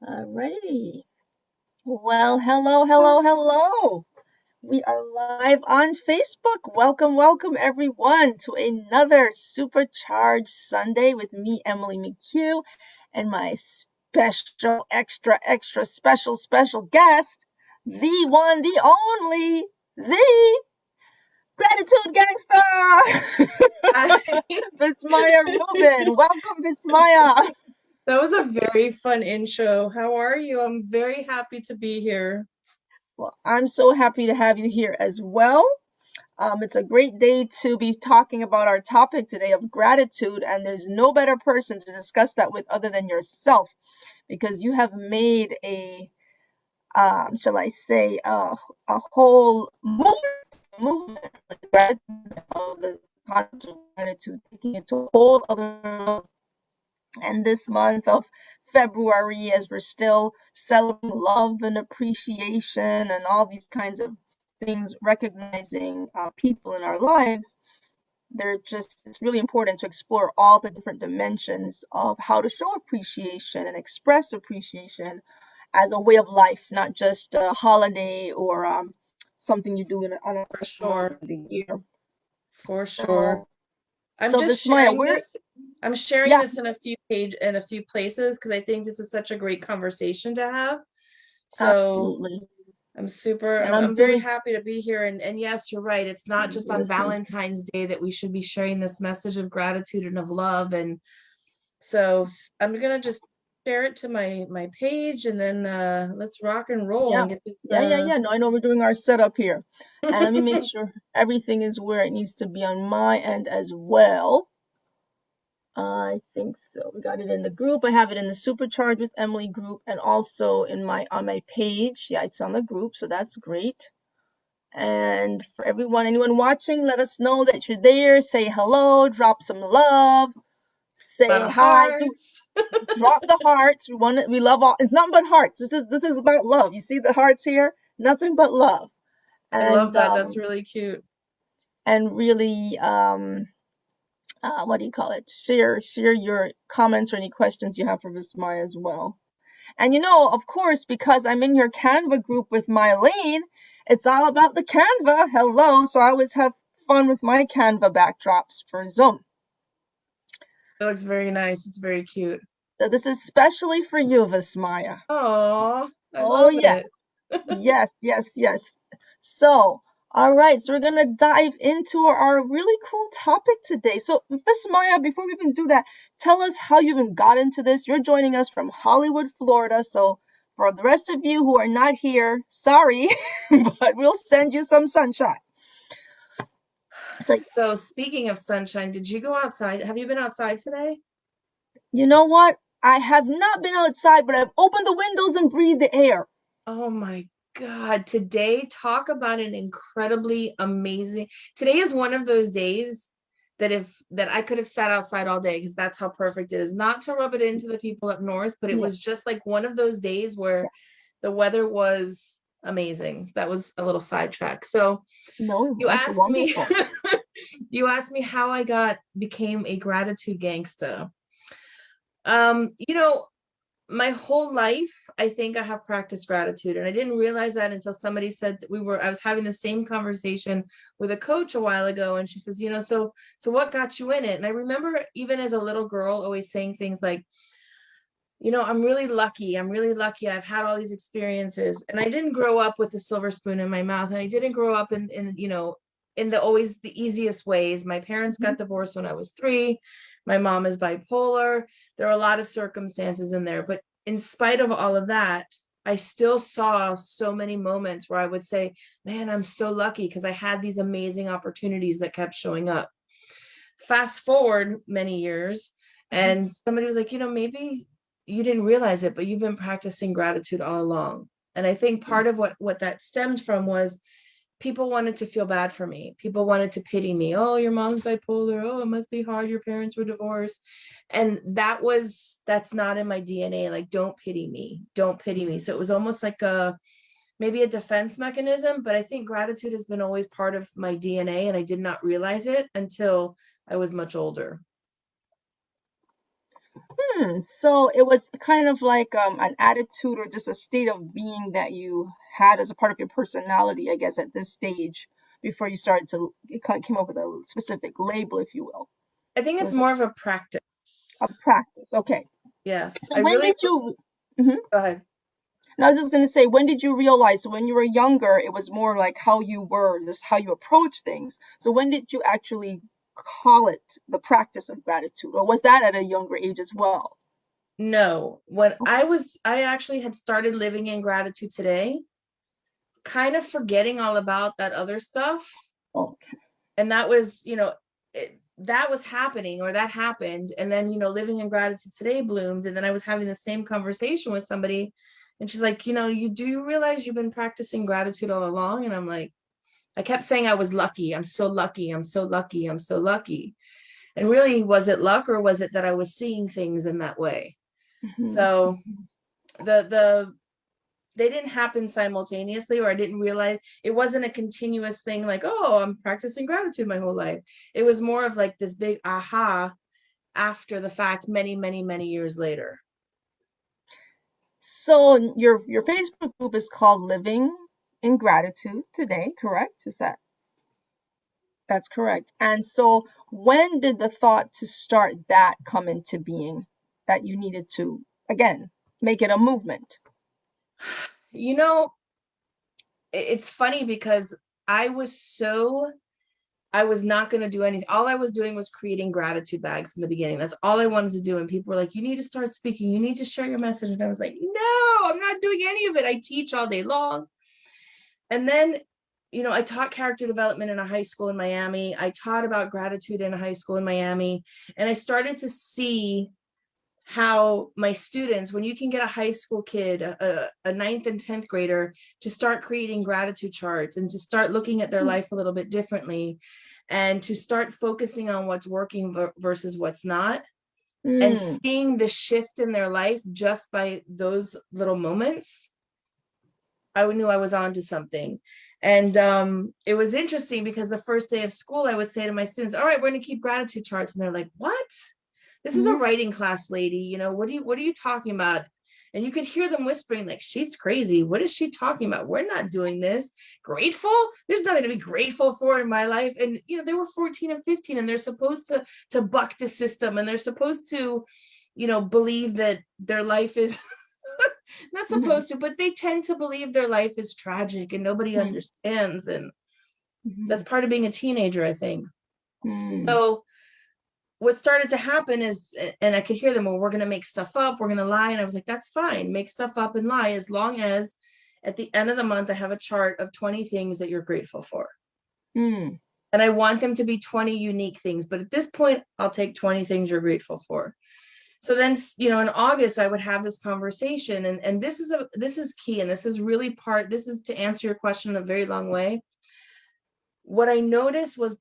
Alrighty. Well, hello, hello, hello. We are live on Facebook. Welcome, welcome everyone to another supercharged Sunday with me, Emily Mchugh, and my special, extra special guest, the one, the only, the Gratitude Gangster, I, Vismaya Rubin. Welcome, Vismaya. that was a very fun intro. How are you? I'm very happy to be here. Well, I'm so happy to have you here as well. It's a great day to be talking about our topic today of gratitude, and there's no better person to discuss that with other than yourself, because you have made shall I say, a whole movement of the concept of gratitude, taking it to a whole other level. And this month of February, as we're still celebrating love and appreciation and all these kinds of things, recognizing people in our lives, it's really important to explore all the different dimensions of how to show appreciation and express appreciation as a way of life, not just a holiday or something you do on a For special month sure. of the year. For sure. So, I'm so just Vismaya, sharing we're this. I'm sharing yeah, this in a few places because I think this is such a great conversation to have. So absolutely, and I'm very happy to be here. And yes, you're right. It's not just on listening. Valentine's Day that we should be sharing this message of gratitude and of love. And so I'm gonna just share it to my page and then let's rock and roll Yeah, and get this yeah. No, I know we're doing our setup here. And let me make sure everything is where it needs to be on my end as well. I think so. We got it in the group. I have it in the Supercharge with Emily group and also in my on my page. Yeah, it's on the group, so that's great. And for anyone watching, let us know that you're there. Say hello, drop some love, lot say of hi, hearts. drop the hearts. We love all. It's nothing but hearts. This is about love. You see the hearts here? Nothing but love. I love And that. That's really cute. really what do you call it? Share your comments or any questions you have for Vismaya as well. And of course, because I'm in your Canva group with Mylene, it's all about the Canva. Hello. So I always have fun with my Canva backdrops for Zoom. It looks very nice. It's very cute. So this is specially for you, Vismaya. Oh, I Oh love yeah. it. Yes. So, all right. So we're gonna dive into our really cool topic today. So, Miss Maya, before we even do that, tell us how you even got into this. You're joining us from Hollywood, Florida. So, for the rest of you who are not here, sorry, but we'll send you some sunshine. So, So speaking of sunshine, did you go outside? Have you been outside today? you know what? I have not been outside, but I've opened the windows and breathed the air. Oh my God. Today, talk about an incredibly amazing. Today is one of those days that I could have sat outside all day because that's how perfect it is. Not to rub it into the people up north, but it Yeah, was just like one of those days yeah. where the weather was amazing. That was a little sidetrack. So No, you that's asked me, wonderful. you asked me how I became a gratitude gangster. You know, my whole life, I think I have practiced gratitude. And I didn't realize that until somebody said I was having the same conversation with a coach a while ago. And she says, so what got you in it? And I remember even as a little girl always saying things like, I'm really lucky. I'm really lucky. I've had all these experiences. And I didn't grow up with a silver spoon in my mouth. And I didn't grow up in the always the easiest ways. My parents Mhm. got divorced when I was 3. My mom is bipolar. There are a lot of circumstances in there. But in spite of all of that, I still saw so many moments where I would say, man, I'm so lucky because I had these amazing opportunities that kept showing up. Fast forward many years, Mhm. and somebody was like, maybe you didn't realize it, but you've been practicing gratitude all along. And I think part of what that stemmed from was people wanted to feel bad for me. People wanted to pity me. Oh, your mom's bipolar. Oh, it must be hard. Your parents were divorced. And that's not in my DNA. Like, don't pity me. Don't pity me. So it was almost like maybe a defense mechanism, but I think gratitude has been always part of my DNA, and I did not realize it until I was much older. So it was kind of like an attitude or just a state of being that you had as a part of your personality, I guess, at this stage before you started to it came up with a specific label, if you will. I think It it's was a, more of a practice. a practice. Okay. Yes, So I when really, did you? Mhm. go ahead. And I was just going to say, when did you realize? So when you were younger, it was more like how you were, just how you approach things. So when did you actually call it the practice of gratitude, or was that at a younger age as well? No, when Okay. I actually had started living in gratitude today, kind of forgetting all about that other stuff. Okay. And that was, that was happening, or that happened. And then, living in gratitude today bloomed. And then I was having the same conversation with somebody. And she's like, you realize you've been practicing gratitude all along? And I'm like, I kept saying I was lucky. I'm so lucky. I'm so lucky. I'm so lucky. And really, was it luck, or was it that I was seeing things in that way? Mhm. So the they didn't happen simultaneously, or I didn't realize it wasn't a continuous thing like, oh, I'm practicing gratitude my whole life. It was more of like this big aha after the fact, many, many, many years later. So your Facebook group is called Living in Gratitude Today, correct? Is that's correct. And so when did the thought to start that come into being that you needed to again make it a movement? You know, it's funny because I was so I was not going to do anything. All I was doing was creating gratitude bags in the beginning. That's all I wanted to do. And people were like, you need to start speaking. You need to share your message. And I was like, no, I'm not doing any of it. I teach all day long. And then, I taught character development in a high school in Miami. I taught about gratitude in a high school in Miami. And I started to see how my students, when you can get a high school kid, a ninth and 10th grader, to start creating gratitude charts and to start looking at their Hmm. life a little bit differently, and to start focusing on what's working versus what's not, and Mm. seeing the shift in their life just by those little moments, I knew I was onto something. And it was interesting because the first day of school, I would say to my students, all right, we're going to keep gratitude charts. And they're like, what? This is a Mhm. writing class, lady. What are you talking about? And you could hear them whispering, like, she's crazy. What is she talking about? We're not doing this. Grateful? There's nothing to be grateful for in my life. And they were 14 and 15, and they're supposed to buck the system, and they're supposed to, believe that their life is not Mhm. supposed to, but they tend to believe their life is tragic and nobody Mhm. understands. And that's Mhm. part of being a teenager, I think. Mm. So what started to happen is, and I could hear them, well, we're going to make stuff up, we're going to lie. And I was like, that's fine. Make stuff up and lie, as long as at the end of the month, I have a chart of 20 things that you're grateful for. Mm. And I want them to be 20 unique things. But at this point, I'll take 20 things you're grateful for. So then, in August, I would have this conversation, and this is key, and this is to answer your question in a very long way. What I noticed was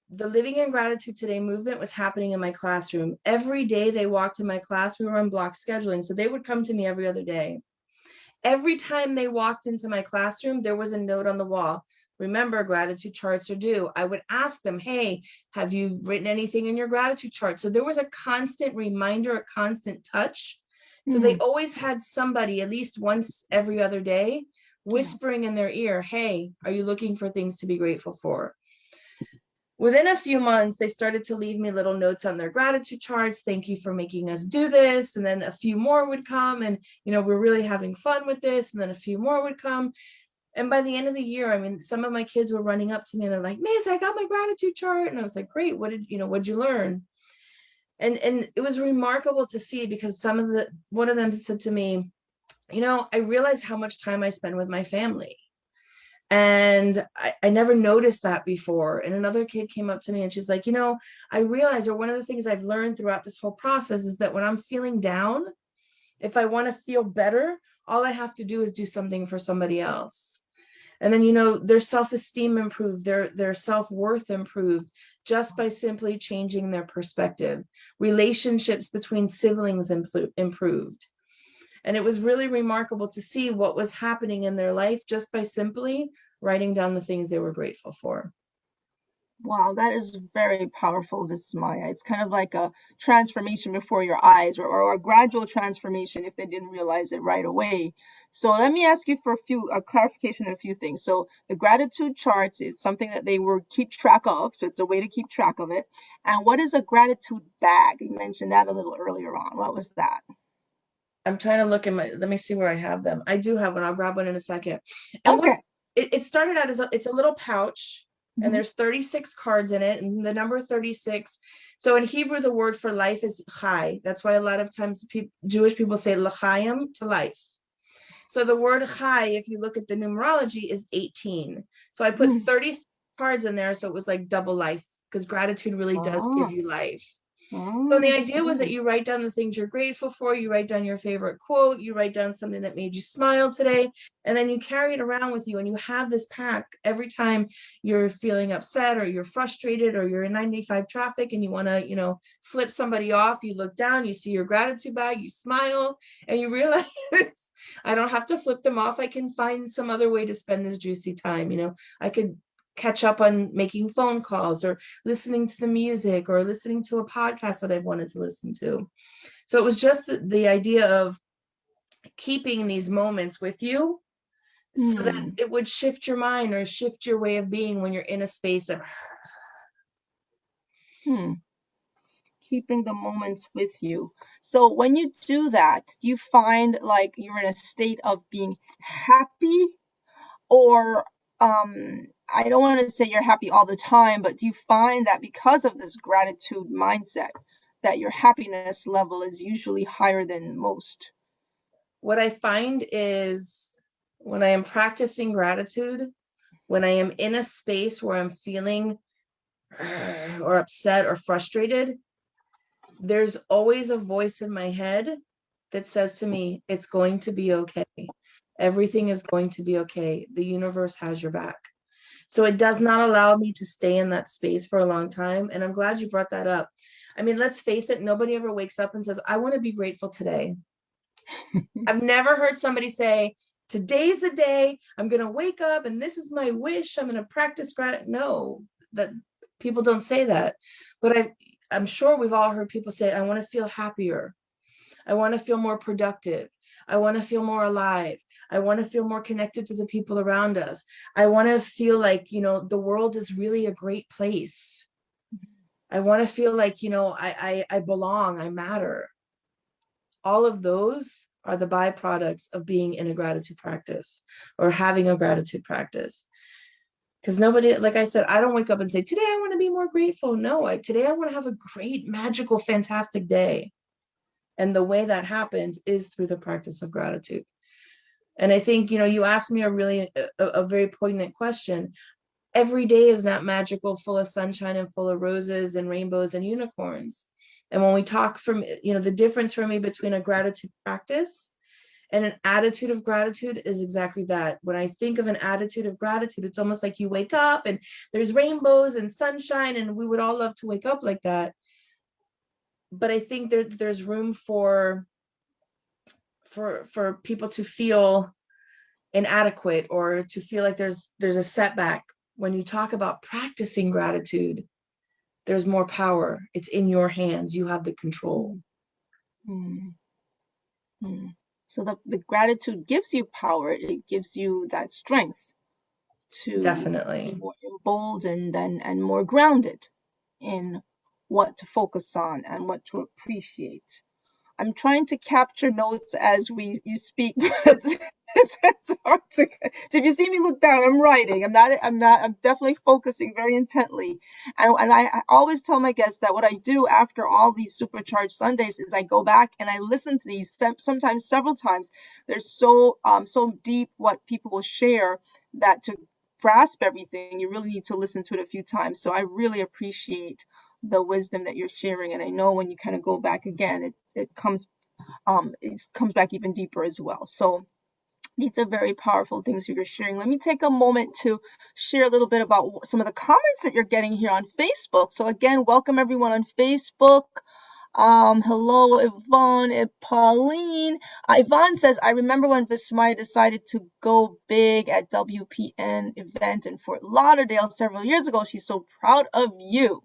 the Living in Gratitude Today movement was happening in my classroom. Every day they walked in my class, we were on block scheduling, so they would come to me every other day. Every time they walked into my classroom, there was a note on the wall. Remember, gratitude charts are due. I would ask them, hey, have you written anything in your gratitude chart? So there was a constant reminder, a constant touch. So they Mm. always had somebody at least once every other day Yeah. whispering in their ear, hey, are you looking for things to be grateful for? Within a few months, they started to leave me little notes on their gratitude charts. Thank you for making us do this. And then a few more would come, and, we're really having fun with this. And then a few more would come. And by the end of the year, I mean, some of my kids were running up to me and they're like, Miss, I got my gratitude chart. And I was like, great. What'd you learn? And it was remarkable to see, because one of them said to me, I realize how much time I spend with my family. And I never noticed that before. And another kid came up to me and she's like, I realize, or one of the things I've learned throughout this whole process is that when I'm feeling down, if I want to feel better, all I have to do is do something for somebody else. And then, their self-esteem improved, their self-worth improved, just by simply changing their perspective. Relationships between siblings improved. And it was really remarkable to see what was happening in their life just by simply writing down the things they were grateful for. Wow, that is very powerful, Vismaya. It's kind of like a transformation before your eyes, or a gradual transformation if they didn't realize it right away. So let me ask you for a clarification on a few things. So the gratitude charts is something that they were keep track of, so it's a way to keep track of it. And what is a gratitude bag? You mentioned that a little earlier on. What was that? I'm trying to look in my, let me see where I have them. I do have one. I'll grab one in a second. And Okay. what's it started out as it's a little pouch, and Mhm. there's 36 cards in it, and the number 36. So in Hebrew, the word for life is chai. That's why a lot of times Jewish people say l'chaim, to life. So the word chai, if you look at the numerology, is 18. So I put Mhm. 36 cards in there, so it was like double life, because gratitude really does give Ah, you life. So the idea was that okay. you write down the things you're grateful for, you write down your favorite quote, you write down something that made you smile today, and then you carry it around with you, and you have this pack every time you're feeling upset or you're frustrated or you're in 95 traffic and you want to, flip somebody off. You look down, you see your gratitude bag, you smile, and you realize I don't have to flip them off. I can find some other way to spend this juicy time. I could catch up on making phone calls or listening to the music or listening to a podcast that I've wanted to listen to. So it was just the idea of keeping these moments with you so that Hmm. it would shift your mind or shift your way of being when you're in a space of, Hmm. Keeping the moments with you. So when you do that, do you find like you're in a state of being happy, or I don't want to say you're happy all the time, but do you find that because of this gratitude mindset that your happiness level is usually higher than most? what I find is when I am practicing gratitude, when I am in a space where I'm feeling or upset or frustrated, there's always a voice in my head that says to me, it's going to be okay. Everything is going to be okay. The universe has your back. So it does not allow me to stay in that space for a long time. And I'm glad you brought that up. I mean, let's face it, nobody ever wakes up and says, I want to be grateful today. I've never heard somebody say, today's the day I'm going to wake up and this is my wish. I'm going to practice gratitude. No, that people don't say that. But I'm sure we've all heard people say, I want to feel happier. I want to feel more productive. I want to feel more alive. I want to feel more connected to the people around us. I want to feel like, the world is really a great place. I want to feel like, I belong, I matter. All of those are the byproducts of being in a gratitude practice or having a gratitude practice. Because nobody, like I said, I don't wake up and say, today I want to be more grateful. No, today I want to have a great, magical, fantastic day. And the way that happens is through the practice of gratitude. And I think, you asked me a very poignant question. Every day is not magical, full of sunshine and full of roses and rainbows and unicorns. And when we talk the difference for me between a gratitude practice and an attitude of gratitude is exactly that. When I think of an attitude of gratitude, it's almost like you wake up and there's rainbows and sunshine, and we would all love to wake up like that. But I think there's room for people to feel inadequate or to feel like there's a setback. When you talk about practicing gratitude, there's more power. It's in your hands. You have the control. Mm-hmm. So the gratitude gives you power. It gives you that strength to be Definitely. more emboldened and more grounded in what to focus on and what to appreciate. I'm trying to capture notes as you speak, but it's hard to. So if you see me look down, I'm writing. I'm definitely focusing very intently. And I always tell my guests that what I do after all these supercharged Sundays is I go back and I listen to these sometimes several times. They're so deep what people will share that to grasp everything, you really need to listen to it a few times. So I really appreciate the wisdom that you're sharing, and I know when you kind of go back again, it comes back even deeper as well. So these are very powerful things that you're sharing. Let me take a moment to share a little bit about some of the comments that you're getting here on Facebook. So again, welcome everyone on Facebook. Hello, Yvonne and Pauline. Yvonne says, I remember when Vismaya decided to go big at WPN event in Fort Lauderdale several years ago. She's so proud of you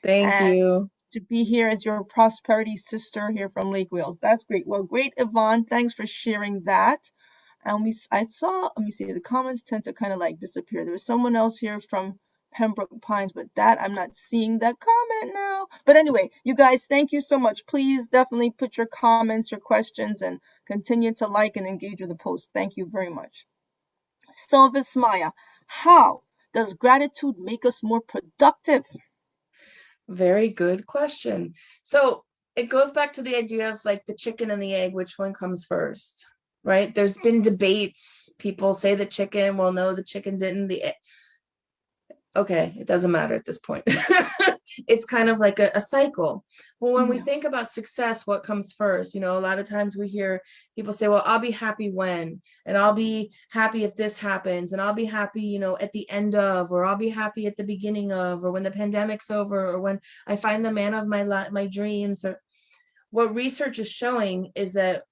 Thank and you. to be here as your prosperity sister here from Lake Wales. That's great. Well, great, Yvonne. Thanks for sharing that. And I saw, let me see, the comments tend to kind of like disappear. There was someone else here from Pembroke Pines, but that I'm not seeing that comment now. But anyway, you guys, thank you so much. Please definitely put your comments, your questions, and continue to like and engage with the post. Thank you very much. So, Vismaya, how does gratitude make us more productive? Very good question. So it goes back to the idea of like the chicken and the egg, which one comes first, right? There's been debates. People say the chicken, well, no, the chicken didn't. Okay, it doesn't matter at this point. It's kind of like a cycle. Well, when we Yeah. think about success, what comes first? You know, a lot of times we hear people say, well, I'll be happy when, and I'll be happy if this happens, and I'll be happy, you know, at the end of, or I'll be happy at the beginning of, or when the pandemic's over, or when I find the man of my dreams. Or what research is showing is that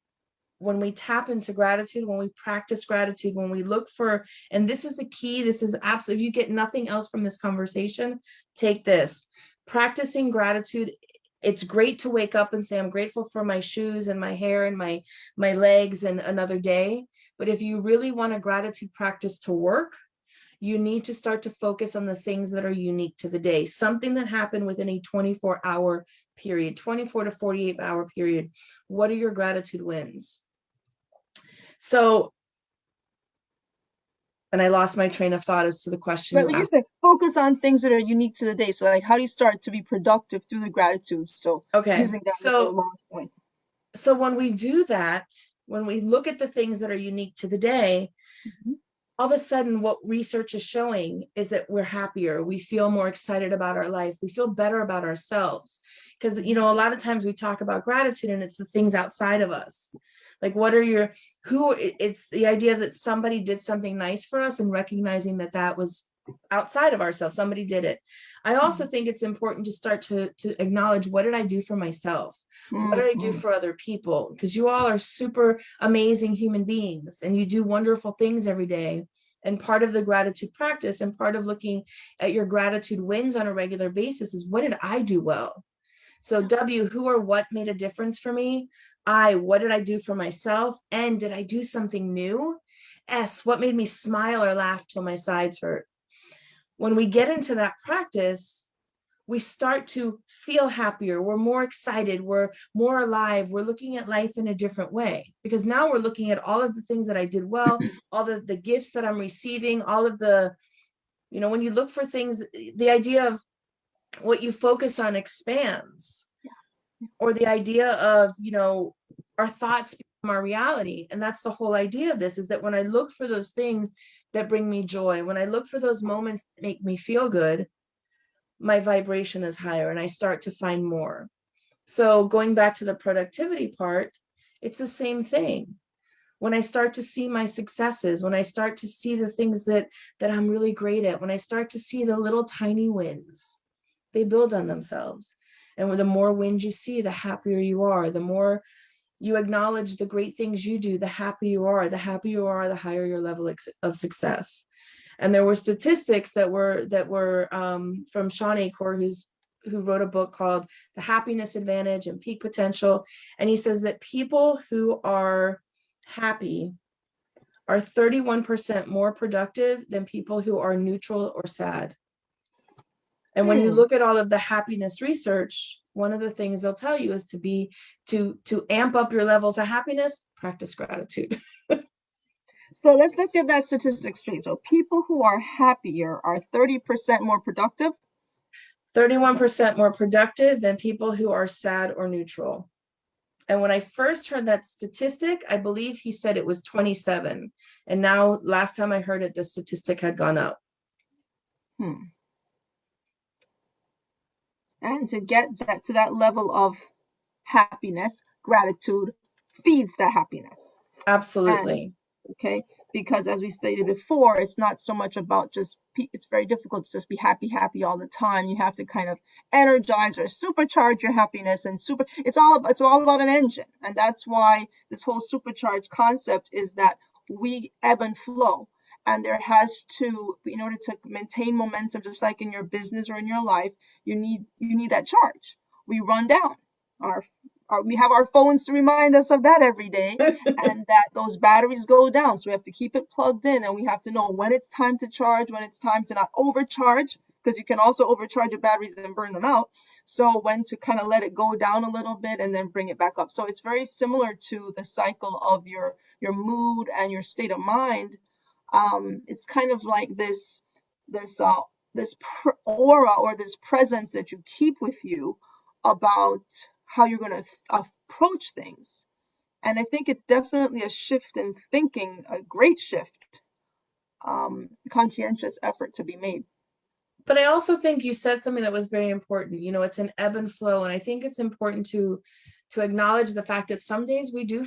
when we tap into gratitude, when we practice gratitude, when we look for, and this is the key, this is absolutely, if you get nothing else from this conversation, take this. Practicing gratitude, it's great to wake up and say, I'm grateful for my shoes and my hair and my legs and another day. But if you really want a gratitude practice to work, you need to start to focus on the things that are unique to the day, something that happened within a 24-hour period, 24 to 48-hour period. What are your gratitude wins? So, and I lost my train of thought as to the question But you like you asked. said, focus on things that are unique to the day. So, like, how do you start to be productive through the gratitude? So, Okay, using that as a so launch point. when we do that, when we look at the things that are unique to the day, Mhm. all of a sudden what research is showing is that we're happier, we feel more excited about our life, we feel better about ourselves. Because you know, a lot of times we talk about gratitude and it's the things outside of us, like what are your, who, it's the idea that somebody did something nice for us and recognizing that that was outside of ourselves, somebody did it. I also think it's important to start to acknowledge, what did I do for myself, what did I do Mhm. for other people? Because you all are super amazing human beings and you do wonderful things every day. And part of the gratitude practice and part of looking at your gratitude wins on a regular basis is, what did I do well? So W, who or what made a difference for me? I, what did I do for myself? And did I do something new? S, what made me smile or laugh till my sides hurt? When we get into that practice, we start to feel happier. We're more excited. We're more alive. We're looking at life in a different way, because now we're looking at all of the things that I did well, all the gifts that I'm receiving, all of the, you know, when you look for things, the idea of what you focus on expands, or the idea of, you know, our thoughts become our reality. And that's the whole idea of this, is that when I look for those things that bring me joy, when I look for those moments that make me feel good, my vibration is higher and I start to find more. So going back to the productivity part, it's the same thing. When I start to see my successes, when I start to see the things that I'm really great at, when I start to see the little tiny wins, they build on themselves. And the more wins you see, the happier you are. The more you acknowledge the great things you do, the happier you are. The happier you are, the higher your level of success. And there were statistics that were from Sean Acor, who wrote a book called The Happiness Advantage and Peak Potential. And he says that people who are happy are 31% more productive than people who are neutral or sad. And when you Hmm. look at all of the happiness research, one of the things they'll tell you is to amp up your levels of happiness, practice gratitude. So let's get that statistic straight. So people who are happier are 30% more productive. 31% more productive than people who are sad or neutral. And when I first heard that statistic, I believe he said it was 27. And now, last time I heard it, the statistic had gone up. Hmm. And to get that to that level of happiness, gratitude feeds that happiness. And Absolutely. okay, because as we stated before, it's not so much about just, it's very difficult to just be happy all the time. You have to kind of energize or supercharge your happiness, and it's all about an engine. And that's why this whole supercharge concept is that we ebb and flow. And there has to, in order to maintain momentum, just like in your business or in your life, you need that charge. We run down. We have our phones to remind us of that every day, and that those batteries go down. So we have to keep it plugged in, and we have to know when it's time to charge, when it's time to not overcharge, because you can also overcharge your batteries and burn them out. So when to kind of let it go down a little bit and then bring it back up. So it's very similar to the cycle of your mood and your state of mind. It's kind of like this aura or this presence that you keep with you about how you're going to approach things. And I think it's definitely a shift in thinking, a great shift, conscientious effort to be made. But I also think you said something that was very important. It's an ebb and flow, and I think it's important to acknowledge the fact that some days we do,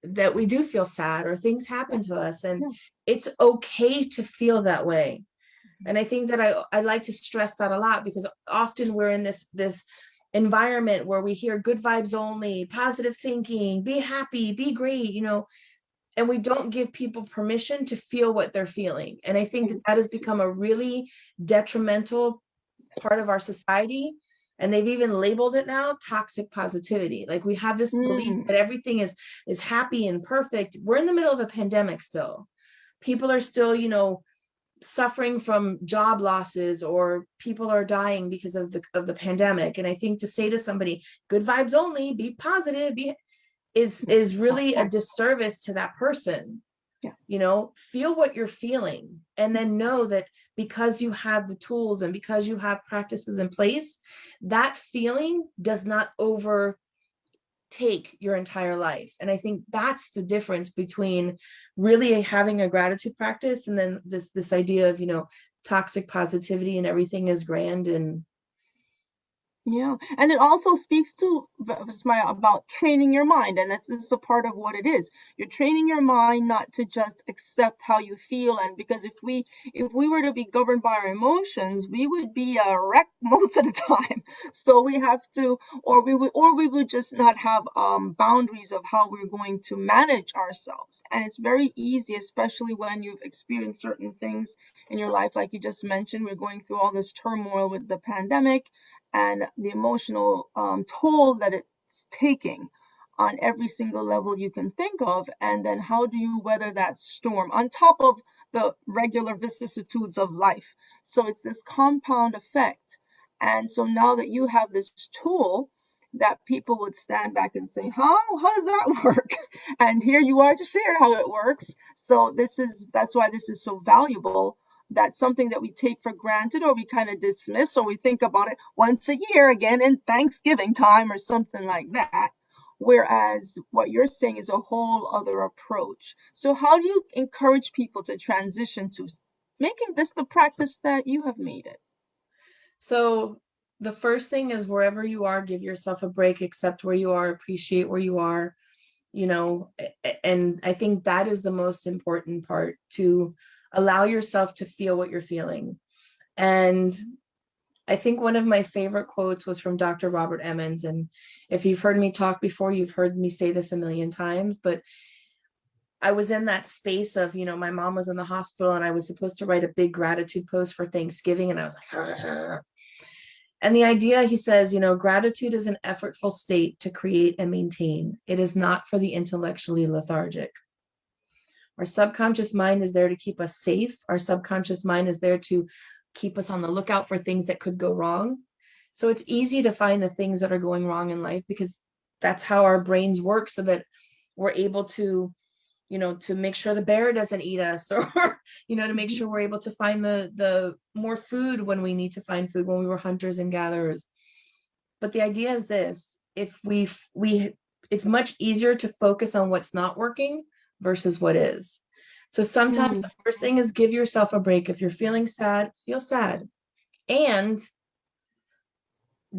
that we do feel sad or things Yeah, happen to us, and yeah. it's okay to feel that way. And I think that I like to stress that a lot, because often we're in this environment where we hear good vibes only, positive thinking, be happy, be great, and we don't give people permission to feel what they're feeling. And I think that has Exactly. become a really detrimental part of our society. And they've even labeled it now toxic positivity. Like, we have this belief Mm, that everything is happy and perfect. We're in the middle of a pandemic still. People are still, suffering from job losses, or people are dying because of the pandemic. And I think to say to somebody, good vibes only, be positive, yeah, is not really a accurate. disservice to that person. Yeah. Feel what you're feeling, and then know that because you have the tools and because you have practices in place, that feeling does not overtake your entire life. And I think that's the difference between really having a gratitude practice and then this idea of, toxic positivity and everything is grand. And Yeah, and it also speaks to Vismaya about training your mind, and this is a part of what it is. You're training your mind not to just accept how you feel, and because if we were to be governed by our emotions, we would be a wreck most of the time. So we have to, or we would just not have boundaries of how we're going to manage ourselves. And it's very easy, especially when you've experienced certain things in your life, like you just mentioned. We're going through all this turmoil with the pandemic and the emotional toll that it's taking on every single level you can think of. And then how do you weather that storm on top of the regular vicissitudes of life? So it's this compound effect. And so now that you have this tool that people would stand back and say, how does that work? And here you are to share how it works. So that's why this is so valuable. That's something that we take for granted, or we kind of dismiss, or we think about it once a year again in Thanksgiving time or something like that. Whereas what you're saying is a whole other approach. So, how do you encourage people to transition to making this the practice that you have made it? so the first thing is, wherever you are, give yourself a break, accept where you are, appreciate where you are, and I think that is the most important part, to allow yourself to feel what you're feeling. And I think one of my favorite quotes was from Dr. Robert Emmons. And if you've heard me talk before, you've heard me say this a million times, but I was in that space of, my mom was in the hospital and I was supposed to write a big gratitude post for Thanksgiving. And I was like, and the idea, he says, gratitude is an effortful state to create and maintain. It is not for the intellectually lethargic. Our subconscious mind is there to keep us safe. Our subconscious mind is there to keep us on the lookout for things that could go wrong. So it's easy to find the things that are going wrong in life, because that's how our brains work, so that we're able to, to make sure the bear doesn't eat us, or, to make Mhm. sure we're able to find the more food when we need to find food, when we were hunters and gatherers. But the idea is this: if we it's much easier to focus on what's not working versus what is. So sometimes Mm, the first thing is, give yourself a break. If you're feeling sad, feel sad, and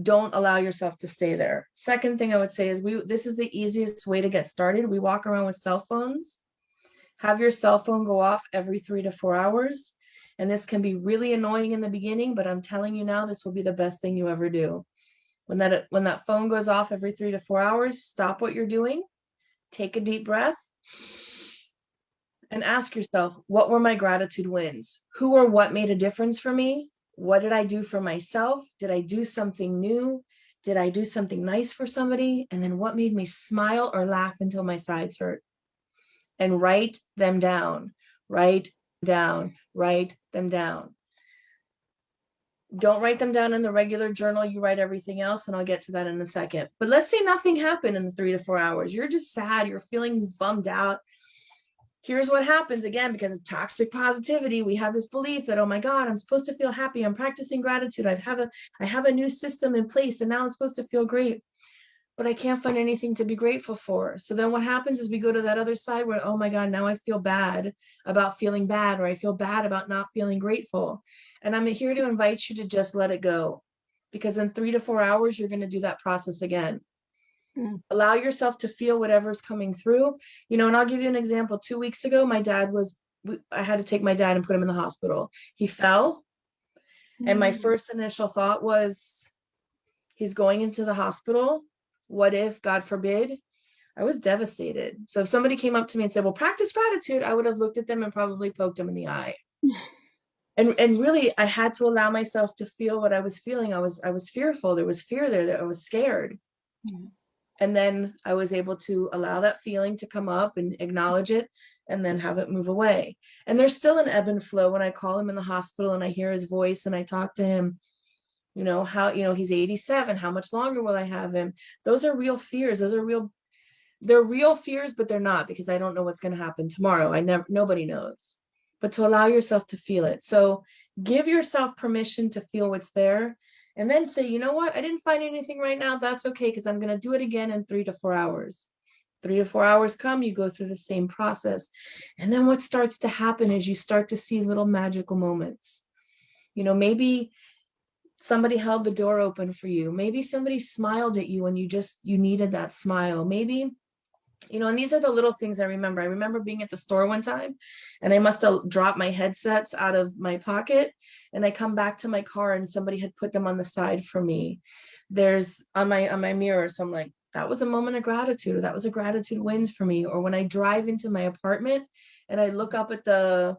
don't allow yourself to stay there. Second thing I would say is, this is the easiest way to get started. We walk around with cell phones. Have your cell phone go off every 3 to 4 hours. And this can be really annoying in the beginning, but I'm telling you now, this will be the best thing you ever do. When that phone goes off every 3 to 4 hours, stop what you're doing, take a deep breath, and ask yourself, what were my gratitude wins? Who or what made a difference for me? What did I do for myself? Did I do something new? Did I do something nice for somebody? And then what made me smile or laugh until my sides hurt? And write them down. Write down. Write them down. Don't write them down in the regular journal. You write everything else, and I'll get to that in a second. But let's say nothing happened in the 3 to 4 hours. You're just sad. You're feeling bummed out. Here's what happens again, because of toxic positivity. We have this belief that, oh my God, I'm supposed to feel happy. I'm practicing gratitude. I have a new system in place, and now I'm supposed to feel great, but I can't find anything to be grateful for. So then what happens is we go to that other side where, oh my God, now I feel bad about feeling bad, or I feel bad about not feeling grateful. And I'm here to invite you to just let it go, because in 3 to 4 hours, you're going to do that process again. Allow yourself to feel whatever's coming through, and I'll give you an example. 2 weeks ago, I had to take my dad and put him in the hospital. He fell. And my first initial thought was, he's going into the hospital. What if, God forbid? I was devastated. So if somebody came up to me and said, well, practice gratitude, I would have looked at them and probably poked them in the eye. And really, I had to allow myself to feel what I was feeling. I was fearful. There was fear there, that I was scared. And then I was able to allow that feeling to come up and acknowledge it, and then have it move away. And there's still an ebb and flow when I call him in the hospital and I hear his voice and I talk to him, he's 87. How much longer will I have him? Those are real fears. They're real fears, but they're not, because I don't know what's going to happen tomorrow. Nobody knows. But to allow yourself to feel it. So give yourself permission to feel what's there, and then say, you know what? I didn't find anything right now. That's okay, because I'm going to do it again in 3 to 4 hours. 3 to 4 hours come, you go through the same process. And then what starts to happen is you start to see little magical moments. Maybe somebody held the door open for you. Maybe somebody smiled at you and you needed that smile. Maybe, and these are the little things I remember. I remember being at the store one time, and I must have dropped my headsets out of my pocket, and I come back to my car and somebody had put them on the side for me. There's on my mirror. So I'm like, that was a moment of gratitude, or that was a gratitude wins for me. Or when I drive into my apartment and I look up at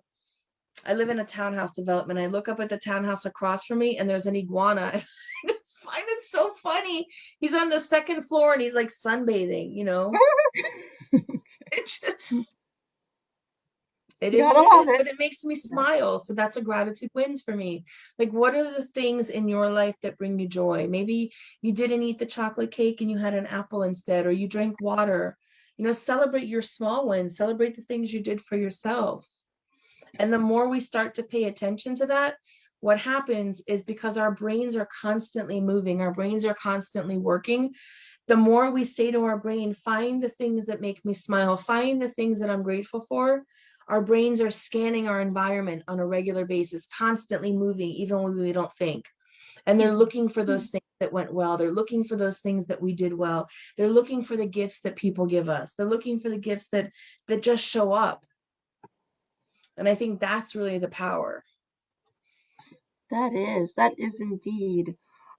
I live in a townhouse development. I look up at the townhouse across from me, and there's an iguana. I just find it so funny. He's on the second floor and he's like sunbathing, It is Gotta what it love is, it. but it makes me smile. So that's a gratitude wins for me. Like, what are the things in your life that bring you joy? Maybe you didn't eat the chocolate cake and you had an apple instead, or you drank water. Celebrate your small wins, celebrate the things you did for yourself. And the more we start to pay attention to that, what happens is, because our brains are constantly moving, our brains are constantly working, the more we say to our brain, find the things that make me smile, find the things that I'm grateful for, our brains are scanning our environment on a regular basis, constantly moving, even when we don't think. And they're looking for those things that went well. They're looking for those things that we did well. They're looking for the gifts that people give us. They're looking for the gifts that just show up. And I think that's really the power. That is indeed.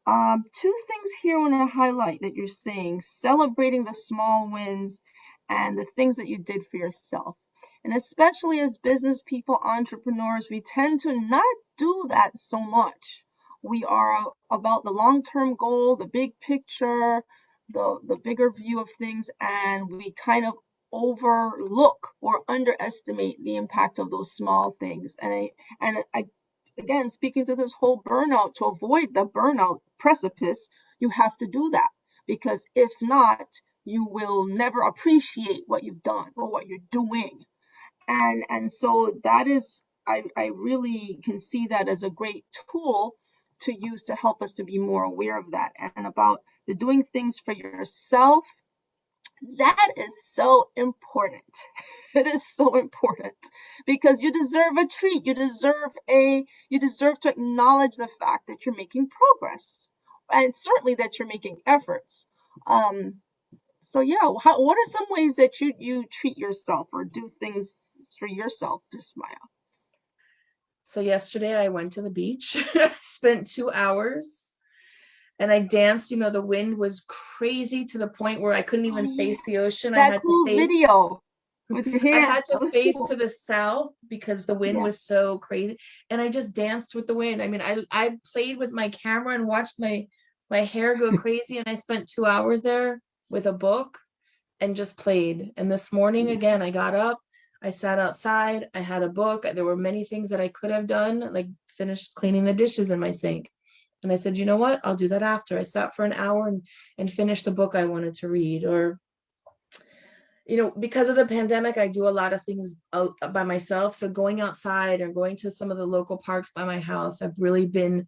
Two things here I want to highlight that you're saying: celebrating the small wins and the things that you did for yourself. And especially as business people, entrepreneurs, we tend to not do that so much. We are about the long-term goal, the big picture, the bigger view of things, and we kind of overlook or underestimate the impact of those small things. And I again, speaking to this whole burnout, to avoid the burnout precipice, you have to do that, because if not, you will never appreciate what you've done or what you're doing. And so that is, I really can see that as a great tool to use to help us to be more aware of that, and about the doing things for yourself. That is so important. It is so important, because you deserve a treat. You deserve to acknowledge the fact that you're making progress, and certainly that you're making efforts. So yeah, what are some ways that you treat yourself or do things for yourself, Vismaya? So yesterday I went to the beach. I spent 2 hours and I danced. The wind was crazy to the point where I couldn't Oh even yeah, face the ocean. that cool video with your I hair. had to That was face cool. to the south because the wind Yeah. was so crazy. And I just danced with the wind. I mean, I played with my camera and watched my hair go crazy. And I spent 2 hours there with a book and just played. And this morning, Yeah. again, I got up, I sat outside, I had a book. There were many things that I could have done, like finished cleaning the dishes in my sink. And I said, you know what? I'll do that after. I sat for an hour and finished a book I wanted to read. Or, because of the pandemic, I do a lot of things by myself. So going outside or going to some of the local parks by my house have been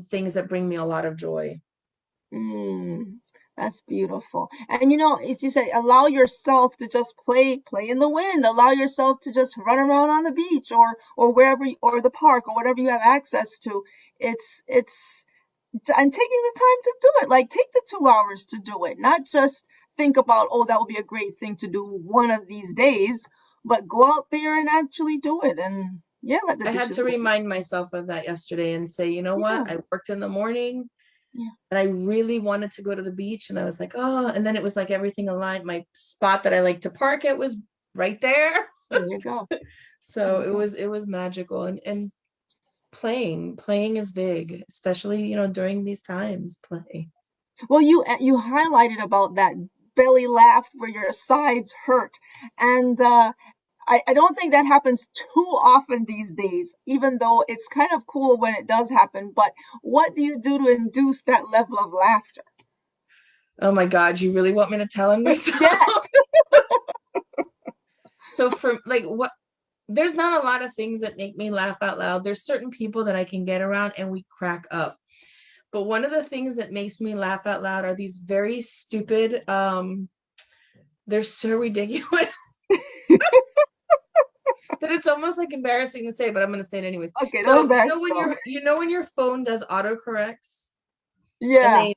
things that bring me a lot of joy. Mm, that's beautiful. And as you say, allow yourself to just play in the wind. Allow yourself to just run around on the beach or wherever or the park or whatever you have access to. It's and taking the time to do it. Like take the 2 hours to do it, not just think about, oh, that would be a great thing to do one of these days, but go out there and actually do it. And yeah, let the I had dishes to go. remind myself of that yesterday and say, you know what? Yeah, I worked in the morning yeah. and I really wanted to go to the beach. And I was like, oh, and then it was like everything aligned. My spot that I like to park at was right there. There you go. There So you it go. was it was magical. And playing is big, especially, during these times, play. Well, you highlighted about that belly laugh where your sides hurt, and I don't think that happens too often these days, even though it's kind of cool when it does happen. But what do you do to induce that level of laughter? Oh my God, you really want me to tell on myself? Yes. So for like what there's not a lot of things that make me laugh out loud. There's certain people that I can get around and we crack up. But one of the things that makes me laugh out loud are these very stupid, they're so ridiculous that it's almost like embarrassing to say, but I'm going to say it anyways. Okay, So don't embarrass yourself. when your phone does autocorrects and Yeah.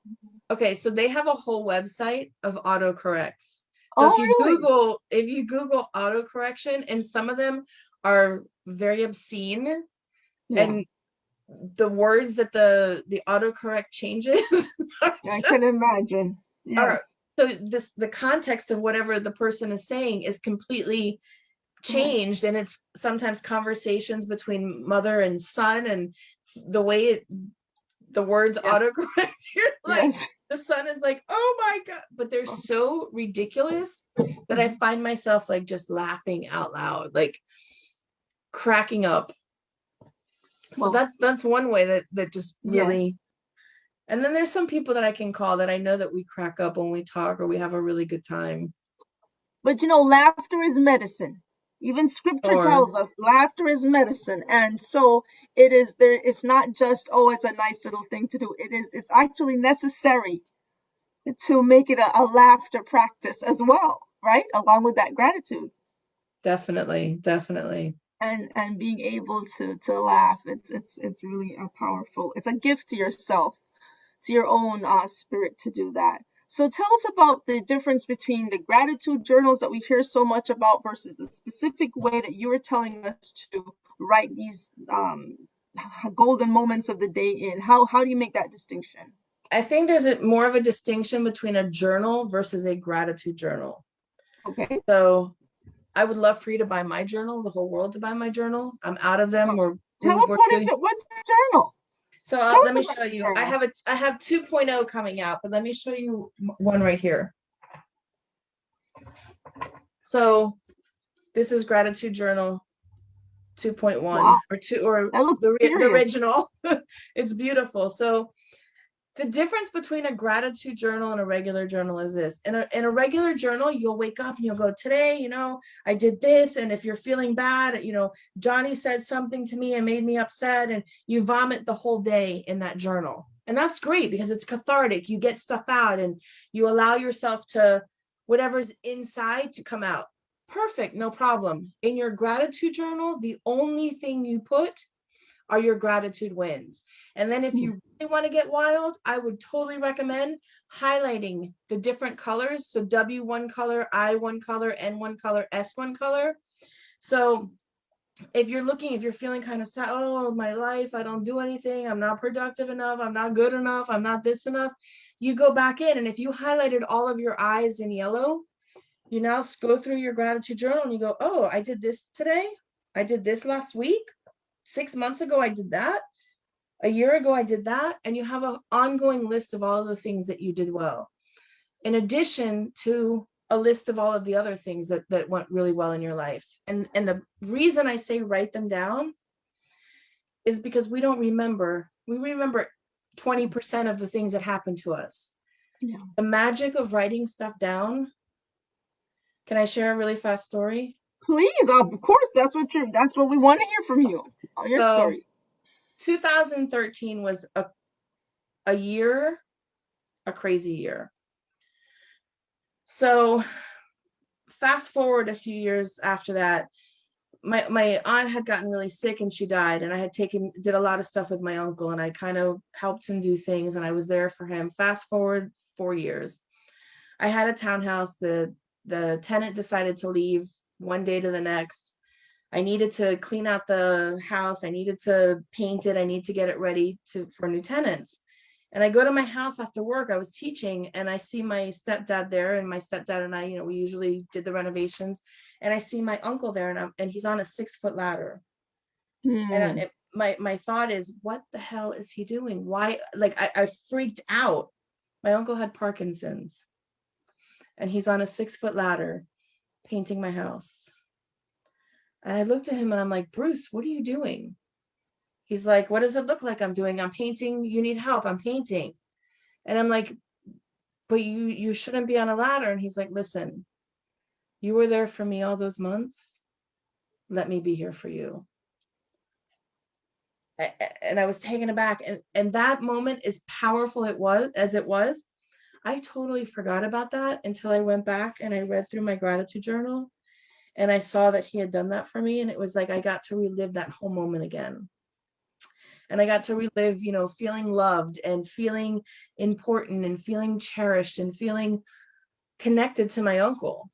okay, so they have a whole website of autocorrects. So Oh, really? if you Google autocorrection, and some of them are very obscene, Yeah, and the words that the autocorrect changes are I can just imagine. Yes. are so the context of whatever the person is saying is completely Right. changed, and it's sometimes conversations between mother and son, and the way the words Yeah. autocorrect, you're like, Yes. the son is like, oh my God, but they're so ridiculous that I find myself like just laughing out loud, like cracking up. So Well, that's one way that just yes. really. And then there's some people that I can call that I know that we crack up when we talk or we have a really good time. But laughter is medicine. Even scripture Or tells us laughter is medicine. And so it is there, it's not just, oh, it's a nice little thing to do. It's actually necessary to make it a laughter practice as well, right? Along with that gratitude definitely. and being able to laugh. It's really a powerful, it's a gift to yourself, to your own spirit to do that. So tell us about the difference between the gratitude journals that we hear so much about versus the specific way that you were telling us to write these golden moments of the day in. How do you make that distinction? I think there's more of a distinction between a journal versus a gratitude journal. Okay. So I would love for you to buy my journal, the whole world to buy my journal. I'm out of them. Oh, tell us We're what is doing. it? What's the journal? So Tell let us me about show the you. journal. I have 2.0 coming out, but let me show you one right here. So this is gratitude journal 2.1 Wow, or two or that looks the serious. original. It's beautiful. So the difference between a gratitude journal and a regular journal is this. In a regular journal, you'll wake up and you'll go, today, I did this. And if you're feeling bad, Johnny said something to me and made me upset, and you vomit the whole day in that journal. And that's great because it's cathartic. You get stuff out and you allow yourself to, whatever's inside, to come out. Perfect, no problem. In your gratitude journal, the only thing you put are your gratitude wins. And then if Hmm. you really want to get wild, I would totally recommend highlighting the different colors. So W one color, I one color, N one color, S one color. So if you're feeling kind of sad, oh, my life, I don't do anything, I'm not productive enough, I'm not good enough, I'm not this enough, you go back in, and if you highlighted all of your eyes in yellow, you now go through your gratitude journal and you go, oh, I did this today, I did this last week, 6 months ago I did that, a year ago I did that, and you have an ongoing list of all of the things that you did well, in addition to a list of all of the other things that went really well in your life. And the reason I say write them down is because we remember 20% of the things that happen to us. Yeah. The magic of writing stuff down. Can I share a really fast story? Please, of course, that's what we want to hear from you. All your So story. 2013 was a year, a crazy year. So fast forward a few years after that, my aunt had gotten really sick and she died, and I had did a lot of stuff with my uncle, and I kind of helped him do things, and I was there for him. Fast forward 4 years, I had a townhouse. The tenant decided to leave one day to the next. I needed to clean out the house, I needed to paint it, I need to get it ready for new tenants. And I go to my house after work, I was teaching, and I see my stepdad there, and my stepdad and I, we usually did the renovations, and I see my uncle there, and he's on a 6-foot ladder. And my thought is, what the hell is he doing? Why? Like, I freaked out. My uncle had Parkinson's, and he's on a 6-foot ladder painting my house. And I looked at him and I'm like, Bruce, what are you doing? He's like, what does it look like I'm doing? I'm painting. You need help. I'm painting. And I'm like, but you shouldn't be on a ladder. And he's like, listen, you were there for me all those months. Let me be here for you. And I was taken aback. And that moment, as powerful as it was, I totally forgot about that until I went back and I read through my gratitude journal, and I saw that he had done that for me. And it was like I got to relive that whole moment again. And I got to relive, feeling loved and feeling important and feeling cherished and feeling connected to my uncle.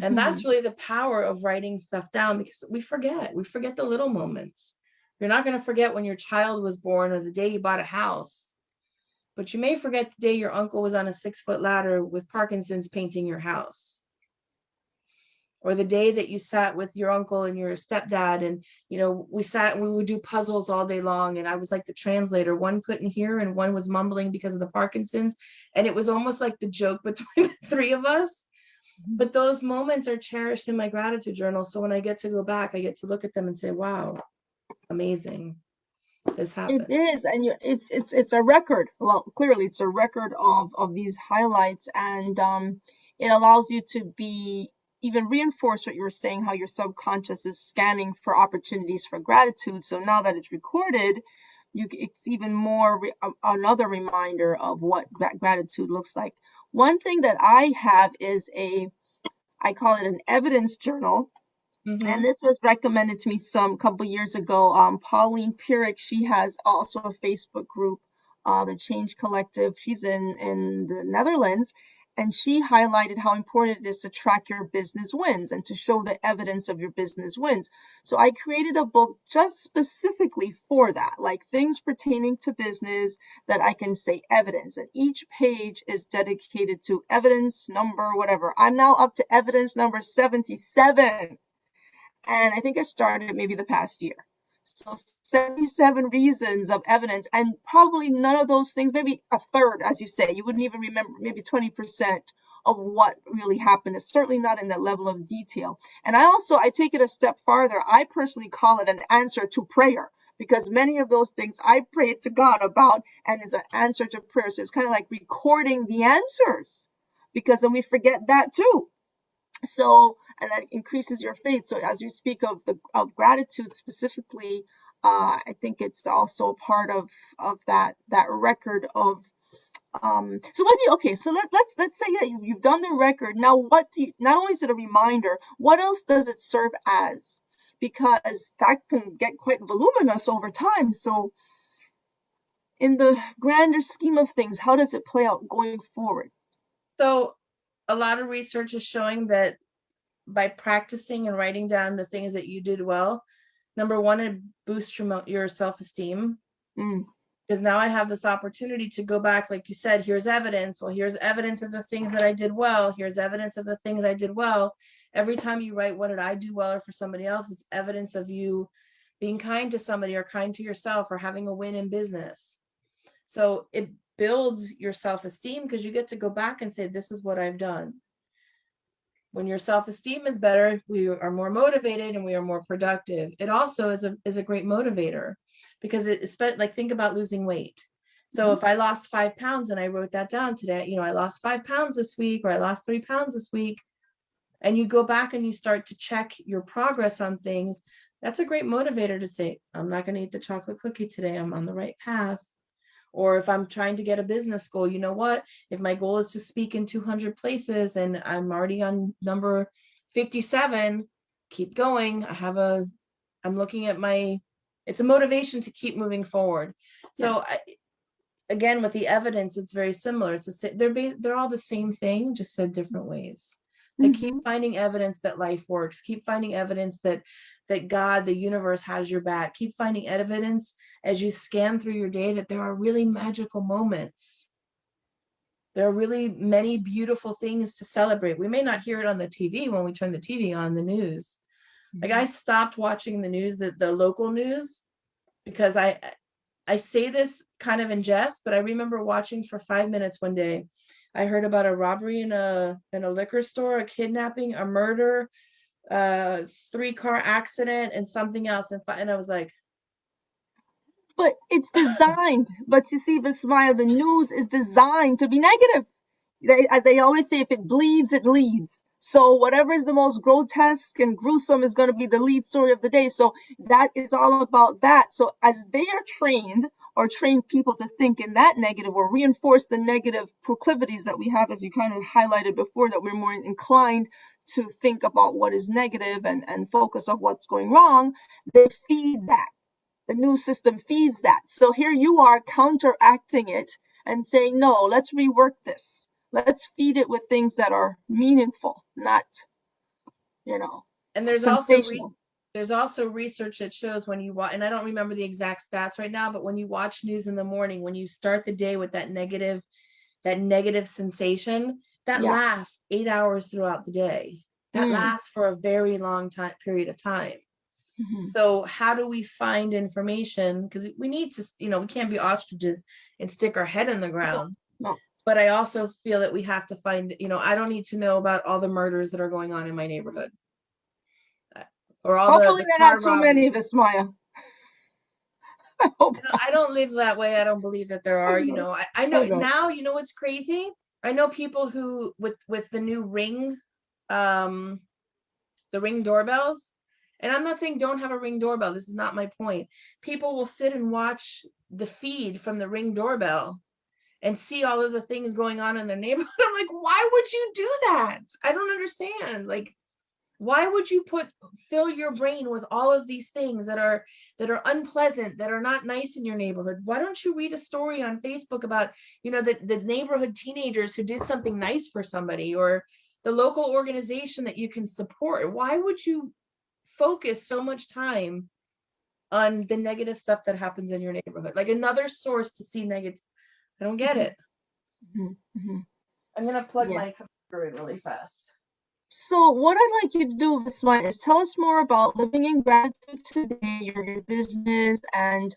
And that's really the power of writing stuff down, because we forget the little moments. You're not going to forget when your child was born or the day you bought a house, but you may forget the day your uncle was on a 6-foot ladder with Parkinson's painting your house, or the day that you sat with your uncle and your stepdad, and we would do puzzles all day long, and I was like the translator. One couldn't hear and one was mumbling because of the Parkinson's, and it was almost like the joke between the three of us. But those moments are cherished in my gratitude journal, so when I get to go back, I get to look at them and say, wow, amazing, this happened. It is, and it's a record. Well, clearly, it's a record of these highlights, and it allows you to be even reinforce what you were saying, how your subconscious is scanning for opportunities for gratitude. So now that it's recorded, it's even more another reminder of what gratitude looks like. One thing that I have is I call it an evidence journal. And this was recommended to me some couple years ago. Pauline Pierick, she has also a Facebook group, the Change Collective. She's in the Netherlands, and she highlighted how important it is to track your business wins and to show the evidence of your business wins. So I created a book just specifically for that, like things pertaining to business that I can say evidence. And each page is dedicated to evidence number whatever. I'm now up to evidence number 77. And I think I started maybe the past year. So 77 reasons of evidence, and probably none of those things, maybe a third, as you say, you wouldn't even remember, maybe 20% of what really happened. It's certainly not in that level of detail. And I take it a step farther. I personally call it an answer to prayer, because many of those things I prayed to God about, and it's an answer to prayer. So it's kind of like recording the answers, because then we forget that too. So, and that increases your faith. So as you speak of gratitude specifically, I think it's also part of that record of so what do you okay, so let's say that you've done the record. Now what do you, not only is it a reminder, what else does it serve as? Because that can get quite voluminous over time. So in the grander scheme of things, how does it play out going forward? So a lot of research is showing that by practicing and writing down the things that you did well, number one, it boosts your self-esteem. Because now I have this opportunity to go back, like you said, here's evidence. Well, here's evidence of the things that I did well. Here's evidence of the things I did well. Every time you write, what did I do well, or for somebody else, it's evidence of you being kind to somebody or kind to yourself or having a win in business. So it builds your self-esteem because you get to go back and say, this is what I've done. When your self-esteem is better, we are more motivated and we are more productive. It also is a great motivator because it's like, think about losing weight. So if I lost 5 pounds and I wrote that down today, I lost 5 pounds this week, or I lost 3 pounds this week, and you go back and you start to check your progress on things, that's a great motivator to say, I'm not going to eat the chocolate cookie today. I'm on the right path. Or if I'm trying to get a business goal, you know what? If my goal is to speak in 200 places and I'm already on number 57, keep going. I'm looking at it's a motivation to keep moving forward. So again, with the evidence, it's very similar. They're all the same thing, just said different ways. Like keep finding evidence that life works. Keep finding evidence that God, the universe has your back. Keep finding evidence as you scan through your day that there are really magical moments. There are really many beautiful things to celebrate. We may not hear it on the TV when we turn the TV on, the news. Like I stopped watching the news, the local news, because I say this kind of in jest, but I remember watching for 5 minutes one day. I heard about a robbery in a liquor store, a kidnapping, a murder, 3-car accident, and something else. And I was like, but it's designed. But you see, Vismaya, the news is designed to be negative. As they always say, if it bleeds, it leads. So whatever is the most grotesque and gruesome is going to be the lead story of the day. So that is all about that. So as they are trained or train people to think in that negative or reinforce the negative proclivities that we have, as you kind of highlighted before, that we're more inclined to think about what is negative and focus on what's going wrong, they feed that. The new system feeds that. So here you are counteracting it and saying, no, let's rework this. Let's feed it with things that are meaningful, not, and there's sensational. also research that shows when you watch, and I don't remember the exact stats right now, but when you watch news in the morning, when you start the day with that negative sensation, that lasts 8 hours throughout the day. That lasts for a very long period of time. So how do we find information? Because we need to, we can't be ostriches and stick our head in the ground. No. But I also feel that we have to find, I don't need to know about all the murders that are going on in my neighborhood. Or all Hopefully the there are car not too many, robberies. Vismaya. I hope I don't live that way. I don't believe that there are, I know not. now, what's crazy? I know people who with the new Ring, the Ring doorbells, and I'm not saying don't have a Ring doorbell. This is not my point. People will sit and watch the feed from the Ring doorbell and see all of the things going on in their neighborhood. I'm like, why would you do that? I don't understand. Like, why would you fill your brain with all of these things that are unpleasant, that are not nice in your neighborhood? Why don't you read a story on Facebook about, the neighborhood teenagers who did something nice for somebody, or the local organization that you can support? Why would you focus so much time on the negative stuff that happens in your neighborhood? Like another source to see negative. I don't get it. I'm going to plug my computer in really fast. So what I'd like you to do, Vismaya, is tell us more about Living in Gratitude today, your business, and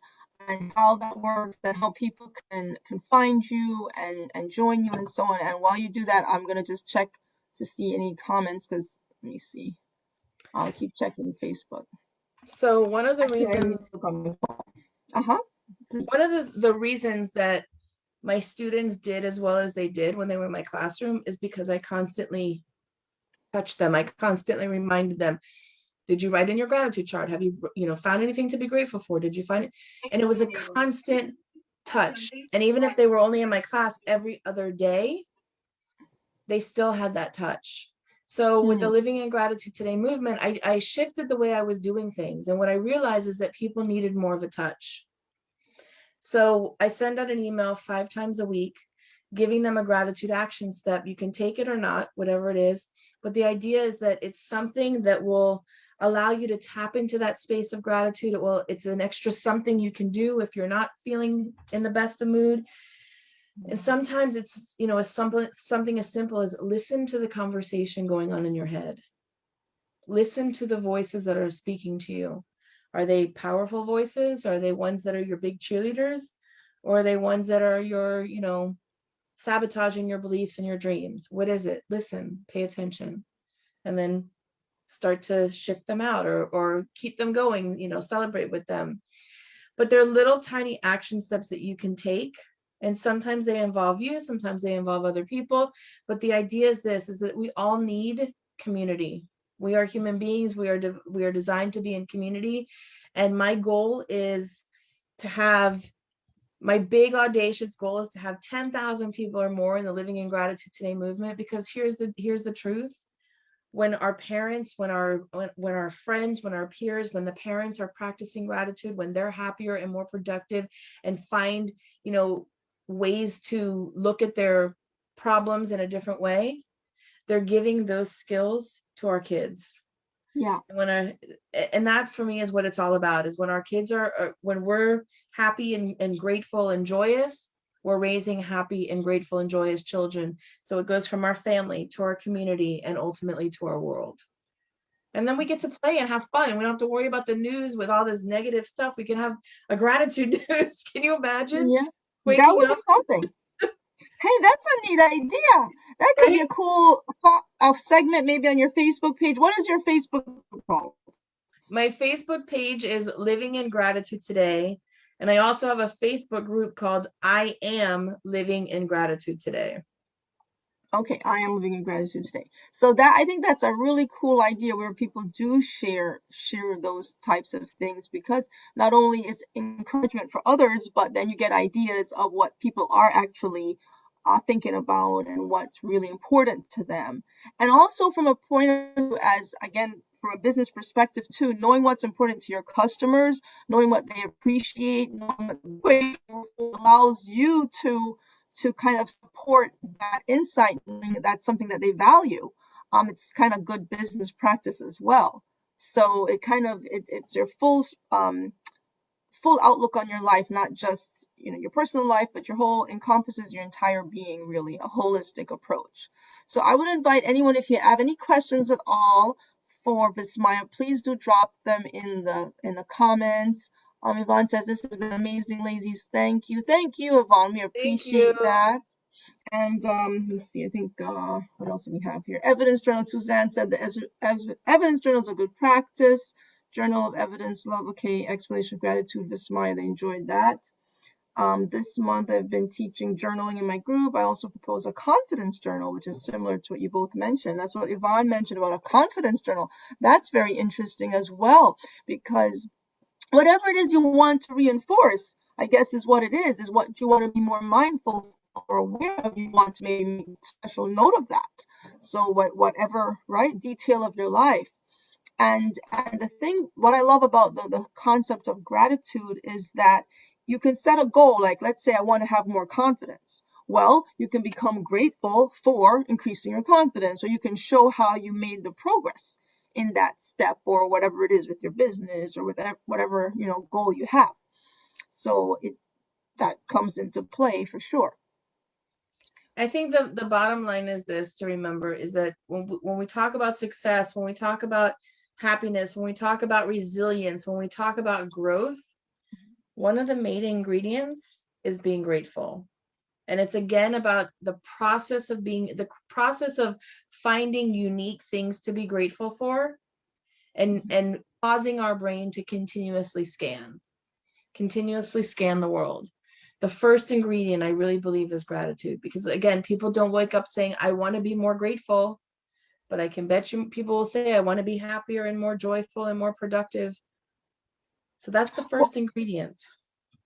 how that works, and how people can find you and join you and so on. And while you do that, I'm going to just check to see any comments, because let me see. I'll keep checking Facebook. So one of the reasons, one of the reasons that my students did as well as they did when they were in my classroom is because I constantly touched them. I constantly reminded them, did you write in your gratitude chart? Have you, found anything to be grateful for? Did you find it? And it was a constant touch. And even if they were only in my class every other day, they still had that touch. So with the Living in Gratitude Today movement, I shifted the way I was doing things. And what I realized is that people needed more of a touch. So I send out an email 5 times a week, giving them a gratitude action step. You can take it or not, whatever it is. But the idea is that it's something that will allow you to tap into that space of gratitude. It's an extra something you can do if you're not feeling in the best of mood. And sometimes it's, something as simple as listen to the conversation going on in your head. Listen to the voices that are speaking to you. Are they powerful voices? Are they ones that are your big cheerleaders? Or are they ones that are your, sabotaging your beliefs and your dreams? What is it? Listen, pay attention, and then start to shift them out or keep them going, celebrate with them. But they're little tiny action steps that you can take. And sometimes they involve you, sometimes they involve other people. But the idea is that we all need community. We are human beings. We are designed to be in community. And my goal is to have, my big audacious goal is to have 10,000 people or more in the Living in Gratitude Today movement, because here's the truth. When our parents, when our friends, when our peers, when the parents are practicing gratitude, when they're happier and more productive and find, ways to look at their problems in a different way, they're giving those skills to our kids. Yeah. And that for me is what it's all about, is when our kids when we're happy and grateful and joyous, we're raising happy and grateful and joyous children. So it goes from our family to our community and ultimately to our world. And then we get to play and have fun, and we don't have to worry about the news with all this negative stuff. We can have a gratitude news. Can you imagine Yeah. That waking would be up? something. Hey, that's a neat idea. That could be Right? a cool thought, a segment maybe on your Facebook page. What is your Facebook called? My Facebook page is Living in Gratitude Today. And I also have a Facebook group called I Am Living in Gratitude Today. Okay, I am living in gratitude today. So that, I think that's a really cool idea where people do share those types of things, because not only is encouragement for others, but then you get ideas of what people are actually thinking about and what's really important to them. And also from a point of view, as again, from a business perspective too, knowing what's important to your customers, knowing what they appreciate, knowing what allows you to kind of support that insight, that's something that they value. It's kind of good business practice as well. So it kind of it's your full outlook on your life, not just your personal life, but your whole encompasses your entire being, really a holistic approach. So I would invite anyone, if you have any questions at all for Vismaya, please do drop them in the comments. Yvonne says, this has been amazing, ladies. Thank you. Thank you, Yvonne. We Thank you. appreciate that. And let's see, I think, what else do we have here? Evidence journal. Suzanne said the evidence journal is a good practice. Journal of evidence, love, okay, explanation of gratitude, Vismaya, they enjoyed that. This month I've been teaching journaling in my group. I also propose a confidence journal, which is similar to what you both mentioned. That's what Yvonne mentioned about a confidence journal. That's very interesting as well, because whatever it is you want to reinforce, I guess is what it is what you want to be more mindful or aware of. You want to maybe make a special note of that. So whatever, right, detail of your life. And the thing, what I love about the concept of gratitude is that you can set a goal, like let's say I want to have more confidence. Well, you can become grateful for increasing your confidence, or you can show how you made the progress in that step, or whatever it is with your business, or with whatever goal you have. So that comes into play for sure. I think the bottom line is this to remember, is that when we talk about success, when we talk about happiness, when we talk about resilience, when we talk about growth, one of the main ingredients is being grateful. And it's again about the process of finding unique things to be grateful for, and causing our brain to continuously scan the world. The first ingredient, I really believe, is gratitude, because again, people don't wake up saying, I want to be more grateful, but I can bet you people will say, I want to be happier and more joyful and more productive. So that's the Well, first ingredient.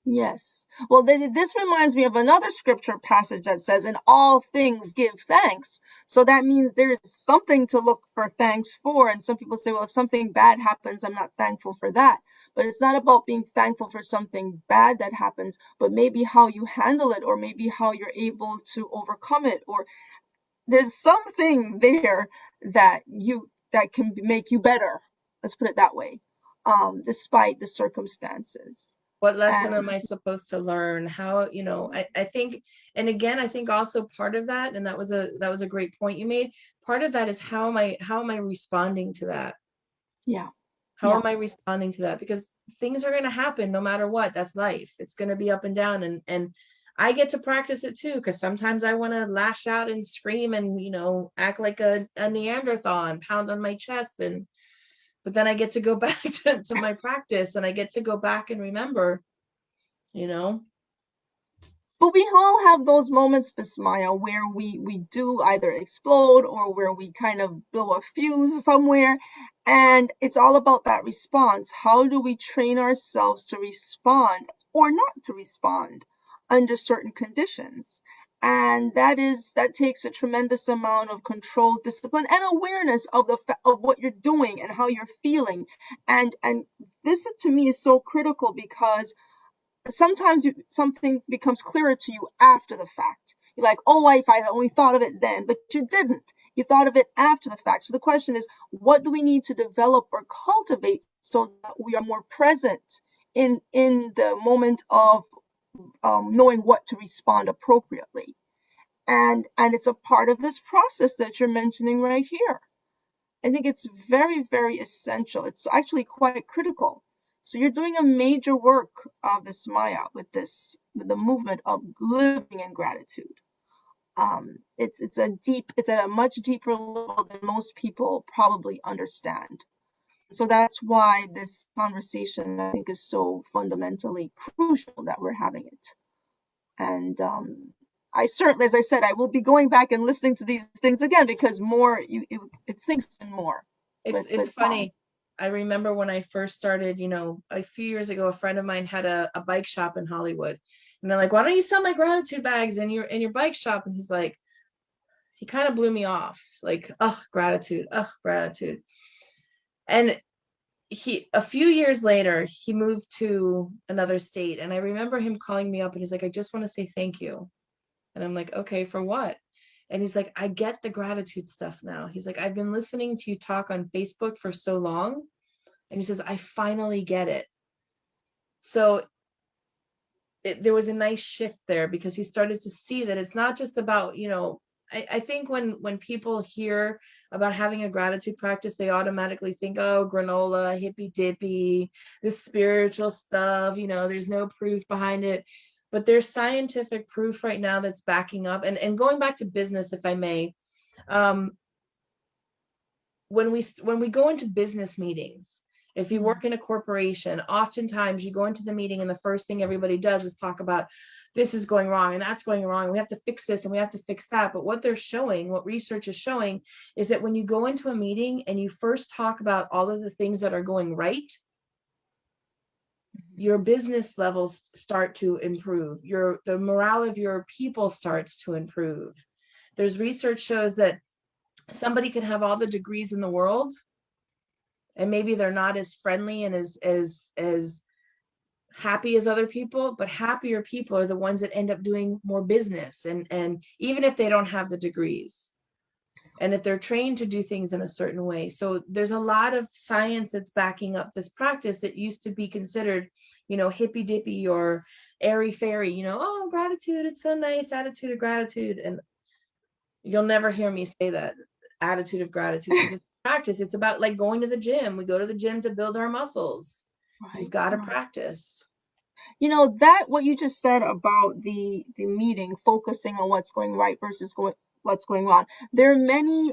yes. Well, this reminds me of another scripture passage that says, in all things give thanks. So that means there's something to look for thanks for. And some people say, well, if something bad happens, I'm not thankful for that. But it's not about being thankful for something bad that happens, but maybe how you handle it, or maybe how you're able to overcome it, or there's something there that can make you better. Let's put it that way, despite the circumstances. What lesson am And I supposed to learn? How, I think, and again, I think also part of that, and that was a great point you made. Part of that is how am I responding to that? yeah, How yeah. am I responding to that? Because things are going to happen no matter what. That's life. It's going to be up and down. And I get to practice it too, because sometimes I want to lash out and scream and, act like a Neanderthal and pound on my chest. But then I get to go back to my practice, and I get to go back and remember, you know, But we all have those moments, Vismaya, where we do either explode or where we kind of blow a fuse somewhere. And it's all about that response. How do we train ourselves to respond or not to respond under certain conditions? And that takes a tremendous amount of control, discipline, and awareness of of what you're doing and how you're feeling. And this to me is so critical because sometimes something becomes clearer to you after the fact. You're like, oh, if I only thought of it then, but you didn't. You thought of it after the fact. So the question is, what do we need to develop or cultivate so that we are more present in the moment of knowing what to respond appropriately? And it's a part of this process that you're mentioning right here. I think it's very, very essential. It's actually quite critical. So you're doing a major work, Vismaya, with the movement of living in gratitude. It's at a much deeper level than most people probably understand. So that's why this conversation, I think, is so fundamentally crucial that we're having it. And I certainly, as I said, I will be going back and listening to these things again because it sinks in more it's with time. funny. I remember when I first started, a few years ago, a friend of mine had a bike shop in Hollywood. And they're like, why don't you sell my gratitude bags in your bike shop? And he kind of blew me off. Like, ugh, gratitude, ugh, gratitude. And a few years later, he moved to another state. And I remember him calling me up and he's like, I just want to say thank you. And I'm like, okay, for what? And he's like, I get the gratitude stuff now. He's like, I've been listening to you talk on Facebook for so long. And he says, I finally get it. So there was a nice shift there because he started to see that it's not just about, I think when people hear about having a gratitude practice, they automatically think, oh, granola, hippy dippy, this spiritual stuff, there's no proof behind it. But there's scientific proof right now that's backing up. And going back to business, if I may, um, when we go into business meetings, if you work in a corporation, oftentimes you go into the meeting and the first thing everybody does is talk about this is going wrong and that's going wrong and we have to fix this and we have to fix that. But what research is showing is that when you go into a meeting and you first talk about all of the things that are going right, your business levels start to improve, the morale of your people starts to improve. There's research shows that somebody could have all the degrees in the world and maybe they're not as friendly and as happy as other people, but happier people are the ones that end up doing more business, and even if they don't have the degrees and if they're trained to do things in a certain way. So there's a lot of science that's backing up this practice that used to be considered, hippy dippy or airy fairy, oh, gratitude, it's so nice, attitude of gratitude. And you'll never hear me say that, attitude of gratitude, because it's practice. It's about like going to the gym. We go to the gym to build our muscles. You've Right, got to right. practice. That what you just said about the meeting, focusing on what's going right versus what's going wrong. There are many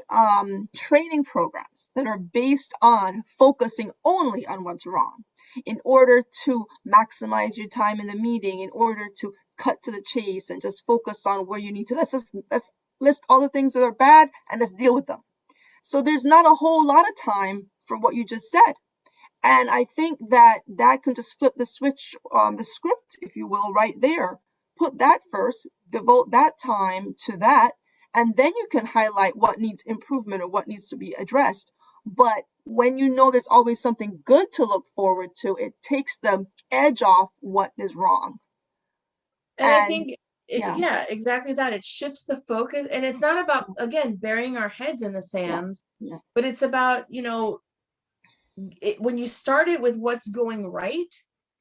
training programs that are based on focusing only on what's wrong in order to maximize your time in the meeting, in order to cut to the chase and just focus on where you need to. Let's list all the things that are bad and let's deal with them. So there's not a whole lot of time for what you just said. And I think that can just flip the switch on the script, if you will, right there. Put that first, devote that time to that, and then you can highlight what needs improvement or what needs to be addressed. But when you know there's always something good to look forward to, it takes the edge off what is wrong. And I And think Yeah, yeah, exactly that. It shifts the focus, and it's not about, again, burying our heads in the yeah, sand, yeah, but it's about, when you start it with what's going right,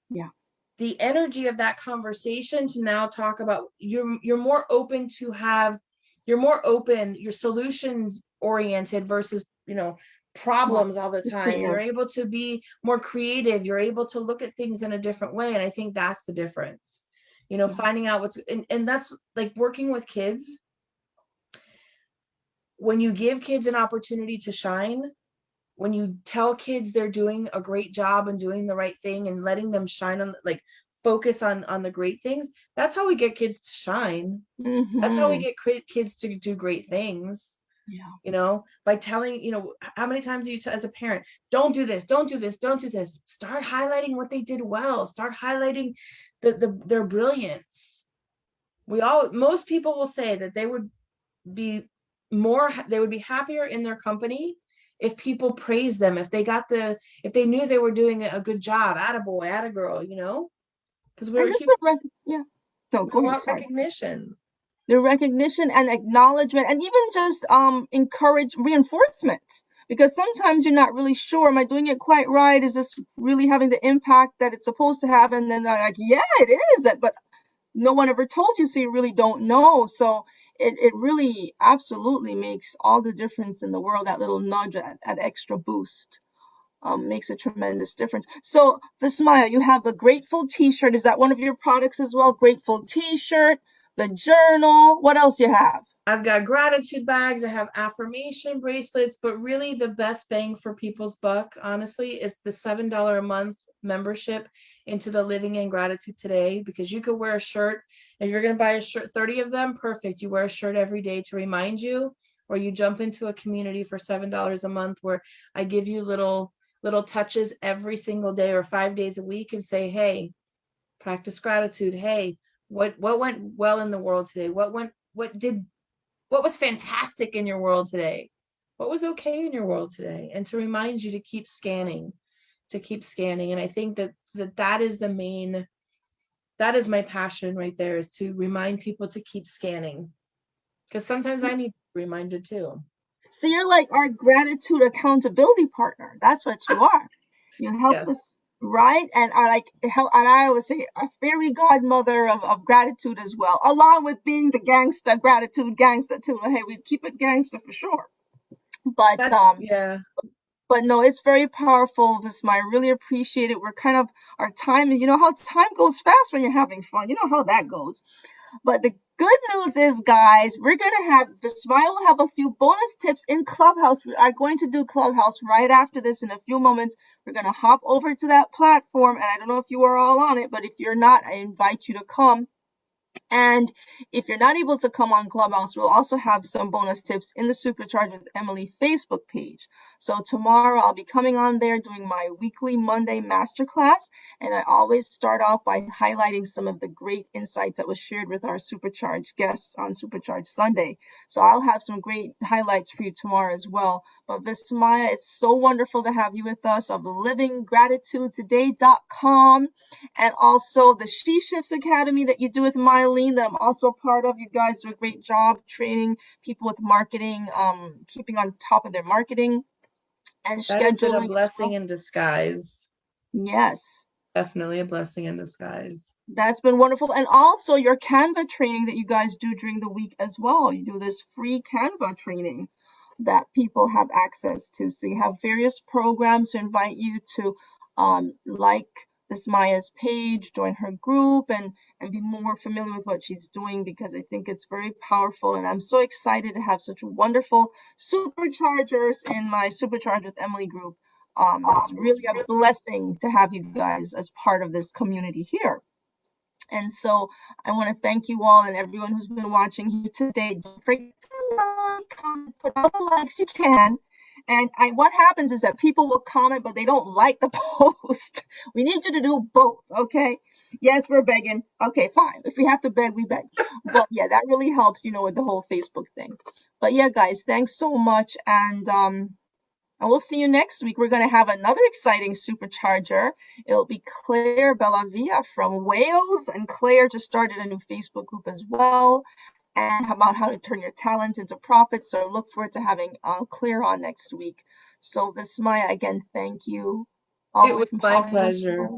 yeah, the energy of that conversation to now talk about, you're more open to have, you're more open, you're solutions oriented versus, right. problems all the time. Yeah, You're able to be more creative, you're able to look at things in a different way, and I think that's the difference. yeah. Finding out and that's like working with kids. When you give kids an opportunity to shine, when you tell kids they're doing a great job and doing the right thing and letting them shine on, like, focus on the great things, that's how we get kids to shine. That's how we Mm-hmm. get kids to do great things, Yeah. by telling, how many times do you as a parent, don't do this, don't do this, don't do this. Start highlighting what they did well, start highlighting their brilliance. Most people will say that be they would be happier in their company if people praised them, if they knew they were doing a good job, attaboy, attagirl, because And just the yeah. No, we go ahead. want Sorry. recognition. The recognition and acknowledgement, and even just encourage reinforcement. Because sometimes you're not really sure, am I doing it quite right? Is this really having the impact that it's supposed to have? And then they're like, yeah, it is. But no one ever told you, so you really don't know. So it really absolutely makes all the difference in the world. That little nudge, that extra boost, makes a tremendous difference. So, Vismaya, you have a Grateful T-shirt. Is that one of your products as well? Grateful T-shirt, the journal. What else you have? I've got gratitude bags, I have affirmation bracelets, but really the best bang for people's buck, honestly, is the $7 a month membership into the Living in Gratitude Today, because you could wear a shirt. If you're going to buy a shirt, 30 of them, perfect. You wear a shirt every day to remind you, or you jump into a community for $7 a month where I give you little touches every single day or 5 days a week and say, hey, practice gratitude. Hey, what went well in the world today? What was fantastic in your world today? What was okay in your world today? And to remind you to keep scanning, to keep scanning. And I think that is that is my passion right there, is to remind people to keep scanning. Because sometimes I need reminded too. So you're like our gratitude accountability partner. That's what you are. You help us, Yes. right? And are like help, and I always say a fairy godmother of gratitude as well, along with being the gangster gratitude gangster too. Hey, we keep it gangster for sure. But That, um, yeah. but no, it's very powerful, Visma. I really appreciate it. We're kind of our time. You know how time goes fast when you're having fun. You know how that goes. But the good news is, guys, we're gonna have Vismaya will have a few bonus tips in Clubhouse. We are going to do Clubhouse right after this in a few moments. We're gonna hop over to that platform, and I don't know if you are all on it, but if you're not, I invite you to come. And if you're not able to come on Clubhouse, we'll also have some bonus tips in the Supercharge with Emily Facebook page. So tomorrow I'll be coming on there doing my weekly Monday masterclass. And I always start off by highlighting some of the great insights that was shared with our Supercharged guests on Supercharged Sunday. So I'll have some great highlights for you tomorrow as well. But Vismaya, it's so wonderful to have you with us of livinggratitudetoday.com, and also the She Shifts Academy that you do with Mylene that I'm also a part of. You guys do a great job training people with marketing, keeping on top of their marketing and That has been a scheduling as blessing well. in disguise. Yes, Definitely a blessing in disguise. that's been wonderful. And also your Canva training that you guys do during the week as well. You do this free Canva training that people have access to. So you have various programs to invite you to like this Maya's page, join her group, and be more familiar with what she's doing, because I think it's very powerful. And I'm so excited to have such wonderful superchargers in my Supercharge with Emily group. It's really a blessing to have you guys as part of this community here. And so I want to thank you all and everyone who's been watching here today. Don't forget to like, comment, put all the likes you can. And what happens is that people will comment, but they don't like the post. We need you to do both, okay? Yes, we're begging. Okay, fine. If we have to beg, we beg. But yeah, that really helps, with the whole Facebook thing. But yeah, guys, thanks so much. And And we'll see you next week. We're going to have another exciting supercharger. It'll be Claire Bellavia from Wales. And Claire just started a new Facebook group as well, and about how to turn your talents into profits. So look forward to having Claire on next week. So Vismaya, again, thank you. All It the way was from my Hollywood. pleasure.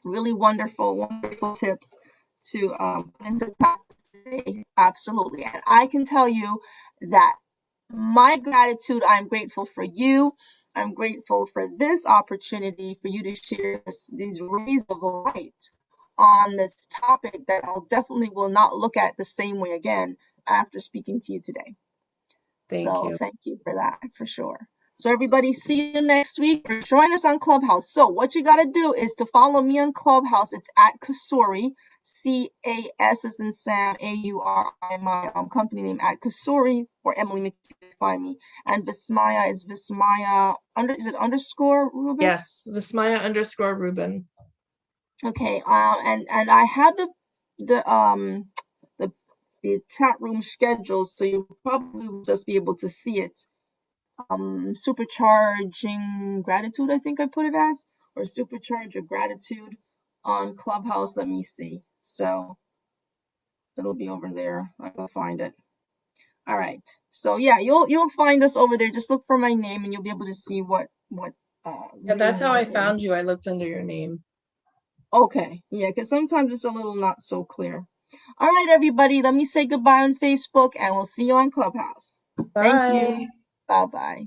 Really wonderful, wonderful tips to put into practice today. Absolutely. And I can tell you that my gratitude, I'm grateful for you. I'm grateful for this opportunity for you to share these rays of light on this topic that I'll definitely will not look at the same way again after speaking to you today. Thank So you. thank you for that, for sure. So everybody, see you next week or join us on Clubhouse. So what you got to do is to follow me on Clubhouse. It's at Kasuri, C-A-S as in Sam, A-U-R-I, my company name at Kasuri, or Emily Mchugh, find me. And Vismaya is Vismaya, is it underscore Rubin? Yes, Vismaya_Rubin. Okay, and I have the the the chat room schedule, so you probably will just be able to see it. Supercharging gratitude, I think I put it as, or supercharge your gratitude on Clubhouse. Let me see. So it'll be over there. I will find it. All right. So yeah, you'll find us over there. Just look for my name, and you'll be able to see what Yeah, that's room how I we're in. found you. I looked under your name. Okay. Yeah, because sometimes it's a little not so clear. All right, everybody. Let me say goodbye on Facebook, and we'll see you on Clubhouse. Thank you. Bye. Bye bye.